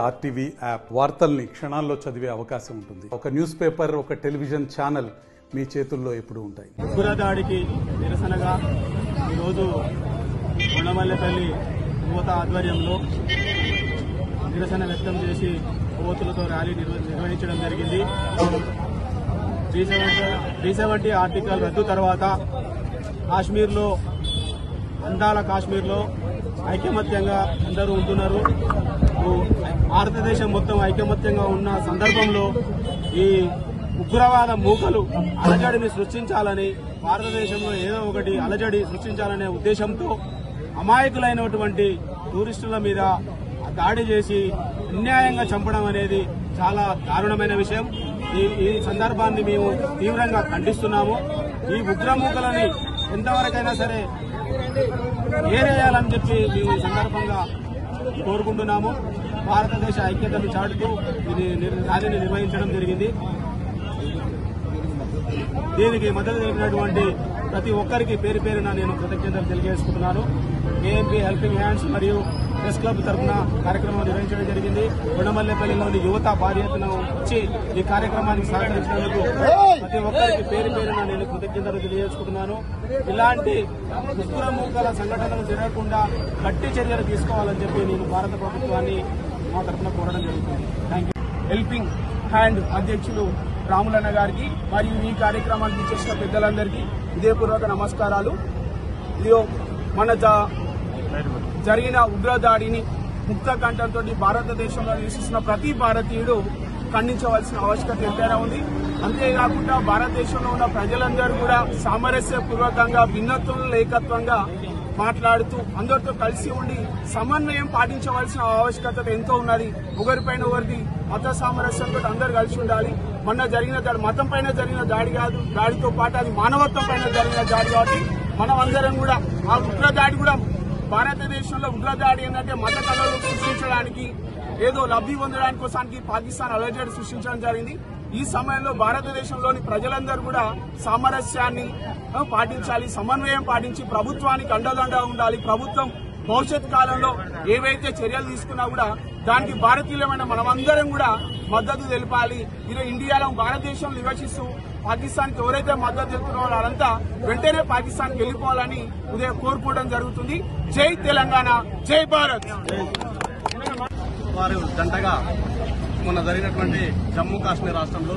RTV app వార్తల్ని క్షణాల్లో చదివే అవకాశం ఉంటుంది. ఒక న్యూస్ పేపర్, ఒక టెలివిజన్ ఛానల్ మీ చేతుల్లో ఎప్పుడూ ఉంటాయి. ఉగ్రదాడికి నిరసనగా ఈరోజు ఉండమల్లెపల్లి యువత ఆధ్వర్యంలో నిరసన వ్యక్తం చేసి యువతులతో ర్యాలీ నిర్వహించడం జరిగింది. 370 ఆర్టికల్ రద్దు తర్వాత కాశ్మీర్లో, అందాల కాశ్మీర్లో ఐకమత్యంగా అందరూ ఉంటున్నారు. భారతదేశం మొత్తం ఐకమత్యంగా ఉన్న సందర్భంలో ఈ ఉగ్రవాద మూకలు అలజడిని సృష్టించాలని, భారతదేశంలో ఏదో ఒకటి అలజడి సృష్టించాలనే ఉద్దేశంతో అమాయకులైనటువంటి టూరిస్టుల మీద దాడి చేసి అన్యాయంగా చంపడం అనేది చాలా దారుణమైన విషయం. ఈ సందర్భాన్ని మేము తీవ్రంగా ఖండిస్తున్నాము. ఈ ఉగ్రమూకలని ఎంతవరకైనా సరే ఏరేయాలని చెప్పి మేము ఈ సందర్భంగా కోరుకుంటున్నాము. భారతదేశ ఐక్యతను చాటుతూ ర్యాలీని నిర్వహించడం జరిగింది. దీనికి మద్దతు తెలిపినటువంటి ప్రతి ఒక్కరికి పేరు పేరున నేను కృతజ్ఞతలు తెలియజేసుకుంటున్నాను. కేఎంపీ హెల్పింగ్ హ్యాండ్స్ మరియు ప్రెస్ క్లబ్ తరఫున కార్యక్రమం నిర్వహించడం జరిగింది. ఉండమల్లెపల్లిలోని యువత భారీ ఎత్తున వచ్చి ఈ కార్యక్రమానికి సహకరించినందుకు ప్రతి ఒక్కరికి పేరు పేరున నేను కృతజ్ఞతలు తెలియజేసుకుంటున్నాను. ఇలాంటి ఉగ్రమూకల సంఘటనలు జరగకుండా గట్టి చర్యలు తీసుకోవాలని చెప్పి నేను భారత ప్రభుత్వాన్ని మా తరఫున కోరడం జరుగుతుంది. Thank you. హెల్పింగ్ హ్యాండ్ అధ్యక్షులు రాములన్న గారికి మరియు ఈ కార్యక్రమానికి చేసిన పెద్దలందరికీ హృదయపూర్వక నమస్కారాలు. ఇది మన జరిగిన ఉగ్రదాడిని ముక్త కంఠంతో భారతదేశంలో నివసిస్తున్న ప్రతి భారతీయుడు ఖండించవలసిన ఆవశ్యకత ఎంతైనా ఉంది. అంతేకాకుండా భారతదేశంలో ఉన్న ప్రజలందరూ కూడా సామరస్యపూర్వకంగా, భిన్నత్వంలో ఏకత్వంగా మాట్లాడుతూ అందరితో కలిసి ఉండి సమన్వయం పాటించవలసిన ఆవశ్యకత ఎంతో ఉన్నది. ఒకరిపైన ఒకరికి మత సామరస్యంతో అందరూ కలిసి ఉండాలి. మొన్న జరిగిన దాడి మతం పైన జరిగిన దాడి కాదు, దాడితో పాటు అది మానవత్వం పైన జరిగిన దాడి కాబట్టి మనం అందరం కూడా ఆ ఉగ్రదాడి కూడా భారతదేశంలో ఉగ్రదాడి ఏంటంటే మత కళలు సృష్టించడానికి, ఏదో లబ్ధి పొందడానికి కోసానికి పాకిస్తాన్ అలజడి సృష్టించడం జరిగింది. ఈ సమయంలో భారతదేశంలోని ప్రజలందరూ కూడా సామరస్యాన్ని పాటించాలి, సమన్వయం పాటించి ప్రభుత్వానికి అండదండగా ఉండాలి. ప్రభుత్వం భవిష్యత్ కాలంలో ఏవైతే చర్యలు తీసుకున్నా కూడా దానికి భారతీయులమైన మనమందరం కూడా మద్దతు తెలిపాలి. ఈరోజు ఇండియాలో, భారతదేశంలో నివసిస్తూ పాకిస్తాన్కి ఎవరైతే మద్దతు తెలుపుతున్నారో వాళ్ళంతా వెంటనే పాకిస్తాన్కి వెళ్లిపోవాలని కోరుకోవడం జరుగుతుంది. జై తెలంగాణ, జై భారత్. వారు జంటగా మొన్న జరిగినటువంటి జమ్మూ కాశ్మీర్ రాష్ట్రంలో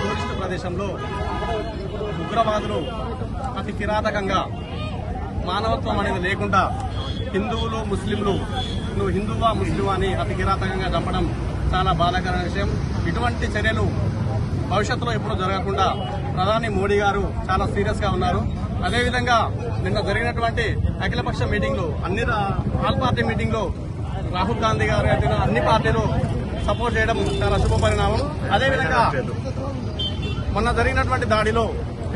టూరిస్టు ప్రదేశంలో ఉగ్రవాదులు అతి కిరాతకంగా, మానవత్వం అనేది లేకుండా హిందువులు, ముస్లింలు, నువ్వు హిందువా ముస్లిం అని అతి కిరాతకంగా చంపడం చాలా బాధాకరమైన విషయం. ఇటువంటి చర్యలు భవిష్యత్తులో ఎప్పుడూ జరగకుండా ప్రధాని మోడీ గారు చాలా సీరియస్ గా ఉన్నారు. అదేవిధంగా నిన్న జరిగినటువంటి అఖిలపక్ష మీటింగ్ లో, ఆల్ పార్టీ మీటింగ్ లో రాహుల్ గాంధీ గారు అన్ని పార్టీలు సపోర్ట్ చేయడం చాలా శుభ పరిణామం. అదేవిధంగా మొన్న జరిగినటువంటి దాడిలో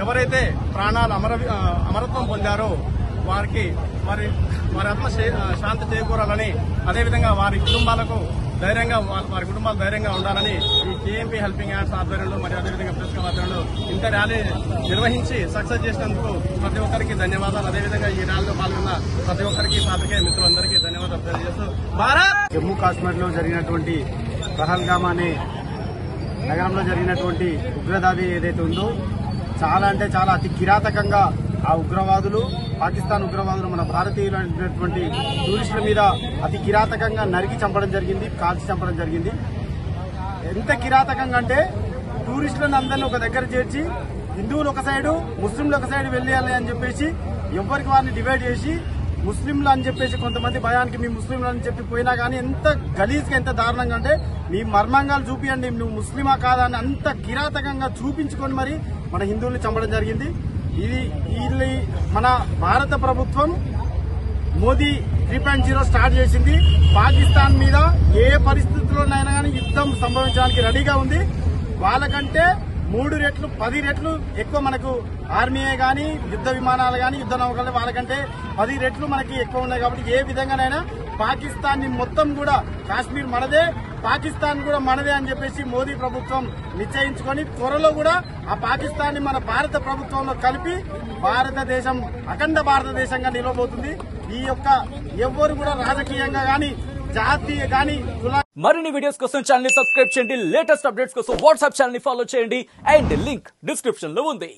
ఎవరైతే ప్రాణాలు అమరత్వం పొందారో వారికి వారి ఆత్మ శాంతి చేకూరాలని, అదేవిధంగా వారి కుటుంబాలకు వారి కుటుంబాలు ధైర్యంగా ఉండాలని ఈ కేఎంపీ హెల్పింగ్ హ్యాండ్స్ ఆధ్వర్యంలో మరియు అదేవిధంగా ప్రెస్ క్లబ్ ఆధ్వర్యంలో ఇంత ర్యాలీ నిర్వహించి సక్సెస్ చేసినందుకు ప్రతి ఒక్కరికి ధన్యవాదాలు. అదేవిధంగా ఈ ర్యాలీలో పాల్గొన్న ప్రతి ఒక్కరికి, పాత్రికేయ మిత్రులందరికీ ధన్యవాదాలు తెలియజేస్తూ జమ్మూ కాశ్మీర్లో జరిగినటువంటి పహల్గామ్ అనే నగరంలో జరిగినటువంటి ఉగ్రదాడి ఏదైతే ఉందో చాలా అంటే చాలా అతి కిరాతకంగా ఆ ఉగ్రవాదులు, పాకిస్తాన్ ఉగ్రవాదులు మన భారతీయులైనటువంటి టూరిస్టుల మీద అతి కిరాతకంగా నరికి చంపడం జరిగింది, కాల్చి చంపడం జరిగింది. ఎంత కిరాతకంగా అంటే టూరిస్టులను అందరినీ ఒక దగ్గర చేర్చి హిందువులు ఒక సైడు, ముస్లింలు ఒక సైడు వెళ్ళాలి అని చెప్పేసి ఎవరికి వారిని డివైడ్ చేసి ముస్లింలు అని చెప్పేసి కొంతమంది భయానికి మీ ముస్లింలు అని చెప్పి పోయినా కానీ ఎంత గలీజ్గా, ఎంత దారుణంగా అంటే మీ మర్మాంగాలు చూపియండి, నువ్వు ముస్లిమా కాదా అని అంత కిరాతకంగా చూపించుకొని మరి మన హిందువుల్ని చంపడం జరిగింది. ఇది మన భారత ప్రభుత్వం మోదీ 3.0 స్టార్ట్ చేసింది. పాకిస్తాన్ మీద ఏ పరిస్థితుల్లోనైనా కానీ యుద్ధం సంభవించడానికి రెడీగా ఉంది. వాళ్ళకంటే 3 రెట్లు 10 రెట్లు ఎక్కువ మనకు ఆర్మీయే గాని, యుద్ధ విమానాలు గాని, యుద్ధ నౌకలు వాళ్ళకంటే 10 రెట్లు మనకి ఎక్కువ ఉన్నాయి. కాబట్టి ఏ విధంగానైనా పాకిస్తాన్ ని మొత్తం కూడా కాశ్మీర్ మనదే, పాకిస్తాన్ కూడా మనదే అని చెప్పేసి మోదీ ప్రభుత్వం నిశ్చయించుకొని త్వరలో కూడా ఆ పాకిస్తాన్ ని మన భారత ప్రభుత్వంలో కలిపి భారతదేశం అఖండ భారతదేశంగా నిలవబోతుంది. ఈ యొక్క ఎవ్వరు కూడా రాజకీయంగా గాని జాతీయ కానీ మరిన్ని వీడియోస్ కోసం ఛానల్ ని సబ్స్క్రైబ్ చేయండి. లేటెస్ట్ అప్డేట్స్ కోసం వాట్సాప్ ఛానల్ ని ఫాలో చేయండి. అండ్ లింక్ డిస్క్రిప్షన్ లో ఉంది.